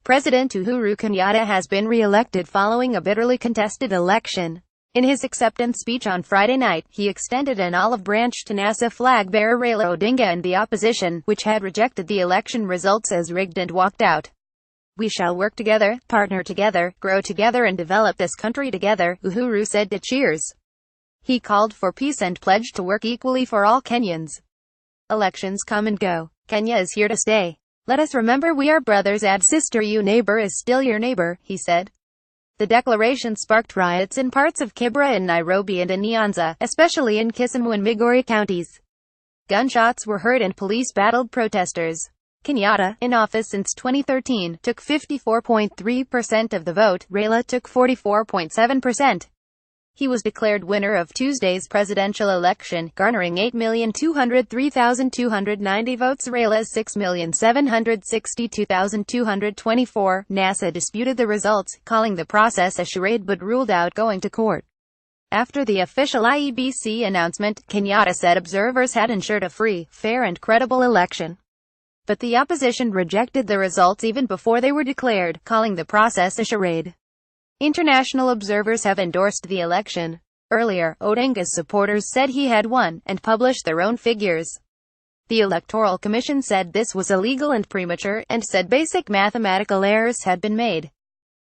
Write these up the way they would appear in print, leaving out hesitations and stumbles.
President Uhuru Kenyatta has been re-elected following a bitterly contested election. In his acceptance speech on Friday night, he extended an olive branch to NASA flag-bearer Raila Odinga and the opposition, which had rejected the election results as rigged and walked out. "We shall work together, partner together, grow together and develop this country together," Uhuru said to Cheers. He called for peace and pledged to work equally for all Kenyans. "Elections come and go. Kenya is here to stay. Let us remember we are brothers and sister. Your neighbor is still your neighbor," he said. The declaration sparked riots in parts of Kibra and Nairobi and in Nyanza, especially in Kisumu and Migori counties. Gunshots were heard and police battled protesters. Kenyatta, in office since 2013, took 54.3% of the vote. Raila took 44.7%. He was declared winner of Tuesday's presidential election, garnering 8,203,290 votes. Raila's 6,762,224. NASA disputed the results, calling the process a charade but ruled out going to court. After the official IEBC announcement, Kenyatta said observers had ensured a free, fair and credible election. But the opposition rejected the results even before they were declared, calling the process a charade. International observers have endorsed the election. Earlier, Odinga's supporters said he had won, and published their own figures. The Electoral Commission said this was illegal and premature, and said basic mathematical errors had been made.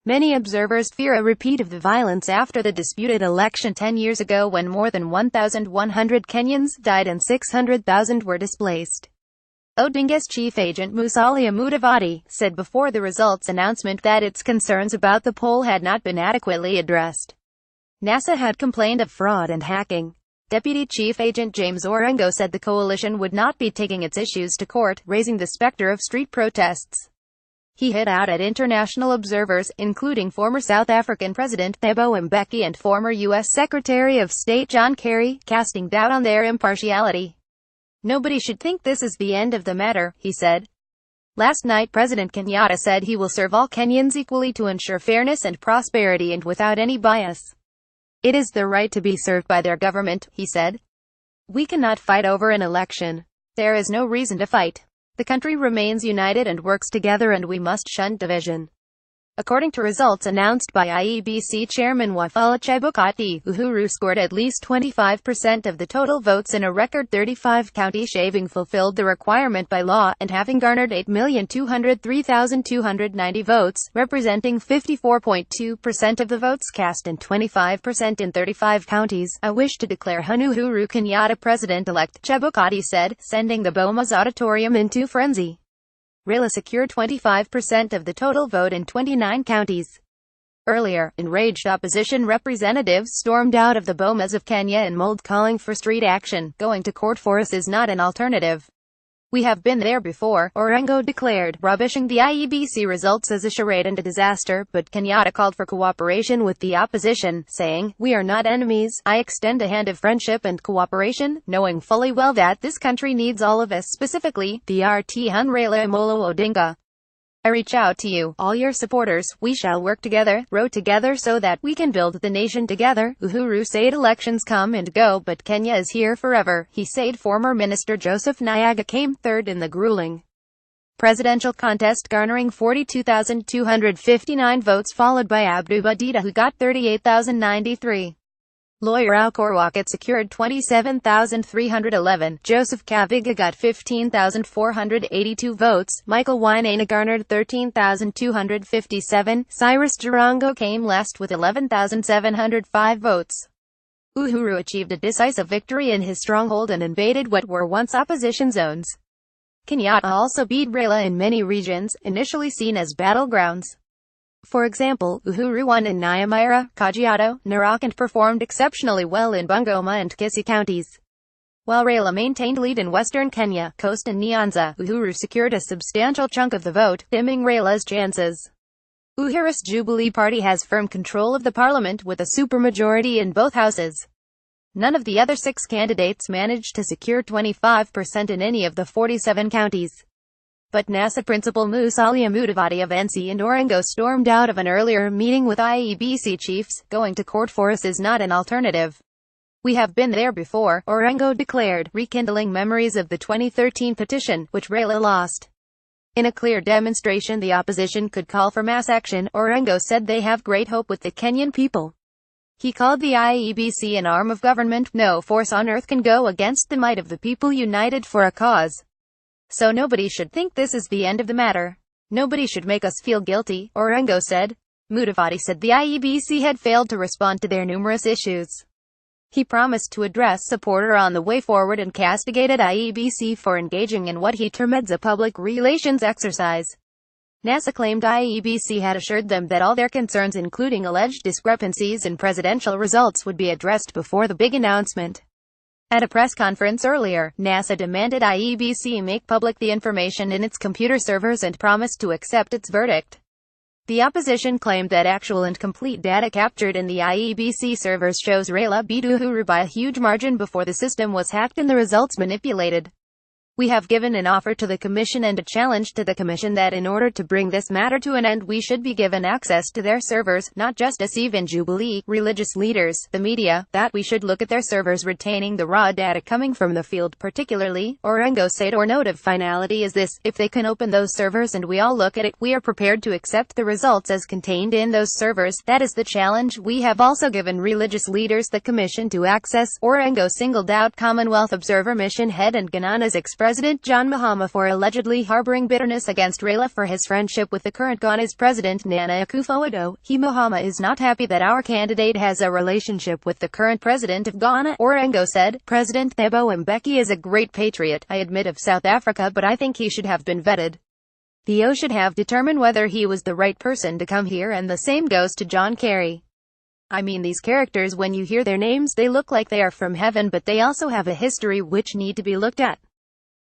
Many observers fear a repeat of the violence after the disputed election 10 years ago when more than 1,100 Kenyans died and 600,000 were displaced. Odinga's chief agent Musalia Mudavadi said before the results announcement that its concerns about the poll had not been adequately addressed. NASA had complained of fraud and hacking. Deputy Chief Agent James Orengo said the coalition would not be taking its issues to court, raising the specter of street protests. He hit out at international observers, including former South African President Thabo Mbeki and former U.S. Secretary of State John Kerry, casting doubt on their impartiality. "Nobody should think this is the end of the matter," he said. Last night President Kenyatta said he will serve all Kenyans equally to ensure fairness and prosperity and without any bias. "It is their right to be served by their government," he said. "We cannot fight over an election. There is no reason to fight. The country remains united and works together and we must shun division." According to results announced by IEBC Chairman Wafula Chebukati, Uhuru scored at least 25% of the total votes in a record 35 counties, having fulfilled the requirement by law, and having garnered 8,203,290 votes, representing 54.2% of the votes cast and 25% in 35 counties. "I wish to declare Uhuru Kenyatta President-elect," Chebukati said, sending the Bomas auditorium into frenzy. Raila secured 25% of the total vote in 29 counties. Earlier, enraged opposition representatives stormed out of the Bomas of Kenya and Mold, calling for street action. "Going to court for us is not an alternative. We have been there before," Orengo declared, rubbishing the IEBC results as a charade and a disaster, but Kenyatta called for cooperation with the opposition, saying, "We are not enemies. I extend a hand of friendship and cooperation, knowing fully well that this country needs all of us, specifically, the RT Hun Raila Amolo Odinga. I reach out to you, all your supporters. We shall work together, row together so that we can build the nation together." Uhuru said elections come and go but Kenya is here forever. He said former Minister Joseph Nyaga came third in the grueling presidential contest, garnering 42,259 votes, followed by Abdu Badida who got 38,093. Lawyer Alcorwacket secured 27,311, Joseph Kaviga got 15,482 votes, Michael Wainaina garnered 13,257, Cyrus Jirongo came last with 11,705 votes. Uhuru achieved a decisive victory in his stronghold and invaded what were once opposition zones. Kenyatta also beat Raila in many regions, initially seen as battlegrounds. For example, Uhuru won in Nyamira, Kajiado, Narok and performed exceptionally well in Bungoma and Kisii counties. While Raila maintained lead in western Kenya, Coast and Nyanza, Uhuru secured a substantial chunk of the vote, dimming Raila's chances. Uhuru's Jubilee Party has firm control of the parliament with a supermajority in both houses. None of the other 6 candidates managed to secure 25% in any of the 47 counties. But NASA principal Musalia Mudavadi of NC and Orengo stormed out of an earlier meeting with IEBC chiefs. "Going to court for us is not an alternative. We have been there before," Orengo declared, rekindling memories of the 2013 petition, which Raila lost. In a clear demonstration the opposition could call for mass action, Orengo said they have great hope with the Kenyan people. He called the IEBC an arm of government. No force on earth can go against the might of the people united for a cause. So nobody should think this is the end of the matter. Nobody should make us feel guilty, Orengo said. Mudavadi said the IEBC had failed to respond to their numerous issues. He promised to address supporter on the way forward and castigated IEBC for engaging in what he termed a public relations exercise. NASA claimed IEBC had assured them that all their concerns, including alleged discrepancies in presidential results, would be addressed before the big announcement. At a press conference earlier, NASA demanded IEBC make public the information in its computer servers and promised to accept its verdict. The opposition claimed that actual and complete data captured in the IEBC servers shows Raila beat Uhuru by a huge margin before the system was hacked and the results manipulated. We have given an offer to the Commission and a challenge to the Commission that in order to bring this matter to an end we should be given access to their servers, not just as even Jubilee, religious leaders, the media, that we should look at their servers retaining the raw data coming from the field particularly, Orengo said. Our note of finality is this: if they can open those servers and we all look at it, we are prepared to accept the results as contained in those servers. That is the challenge. We have also given religious leaders the Commission to access, Orengo singled out Commonwealth Observer Mission head and Ghana's ex-president John Mahama for allegedly harboring bitterness against Raila for his friendship with the current Ghana's president Nana Akufo-Addo. Mahama is not happy that our candidate has a relationship with the current president of Ghana, Orengo said. President Thabo Mbeki is a great patriot, I admit, of South Africa, but I think he should have been vetted. The O should have determined whether he was the right person to come here, and the same goes to John Kerry. I mean, these characters, when you hear their names they look like they are from heaven, but they also have a history which need to be looked at.